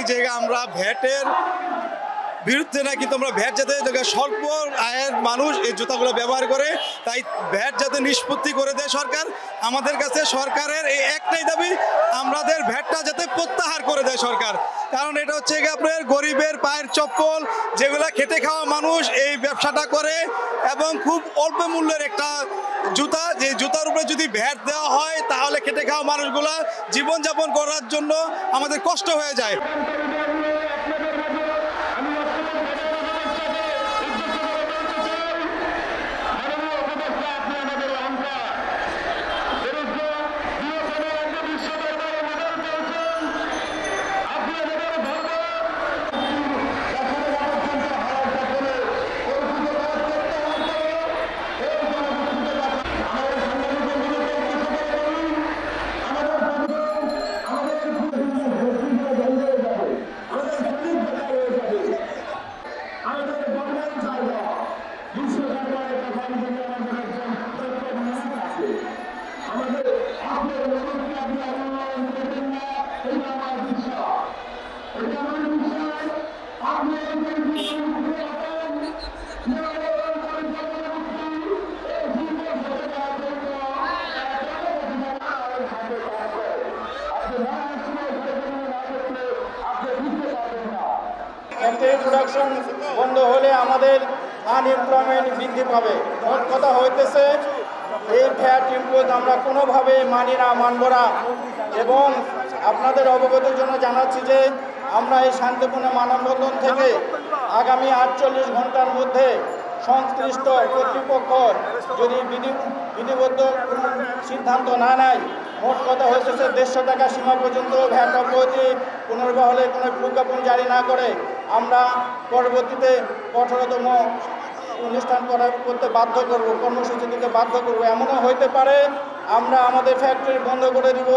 যে আমরা ভ্যাটের বিরুদ্ধে না, কিন্তু আমরা ভ্যাট যাতে স্বল্প আয়ের মানুষ এই জুতাগুলো ব্যবহার করে, তাই ভ্যাট যাতে নিষ্পত্তি করে দেয় সরকার। আমাদের কাছে সরকারের এই একটাই দাবি, আমাদের ভ্যাটটা যাতে প্রত্যাহার করে দেয় সরকার। কারণ এটা হচ্ছে আপনার গরিবের পায়ের চপ্পল, যেগুলা খেটে খাওয়া মানুষ এই ব্যবসাটা করে, এবং খুব অল্প মূল্যের একটা জুতা, যে জুতার উপরে যদি ভ্যাট দেওয়া হয় তাহলে খেটে খাওয়া মানুষগুলা জীবনযাপন করার জন্য আমাদের কষ্ট হয়ে যায়। প্রোডাকশন বন্ধ হলে আমাদের আনএমপ্লয়মেন্ট বৃদ্ধি পাবে। মোট কথা হইতেছে এই ভ্যাট ইম্পোজ আমরা কোনোভাবে মানি না, মানব না। এবং আপনাদের অবগতির জন্য জানাচ্ছি যে আমরা এই শান্তিপূর্ণ মানববন্ধন থেকে আগামী 48 ঘন্টার মধ্যে সংশ্লিষ্ট কর্তৃপক্ষ যদি বিধিবদ্ধ সিদ্ধান্ত না নেয়, মোট কথা হয়েছে 150 টাকা সীমা পর্যন্ত ভ্যাট অব্যাহতি পুনর্বহলে কোনো প্রজ্ঞাপন জারি না করে আমরা পরবর্তীতে কঠোরতম অনুষ্ঠান করতে বাধ্য করব, কর্মসূচি দিতে বাধ্য করব। এমনও হইতে পারে আমরা আমাদের ফ্যাক্টরি বন্ধ করে দিব।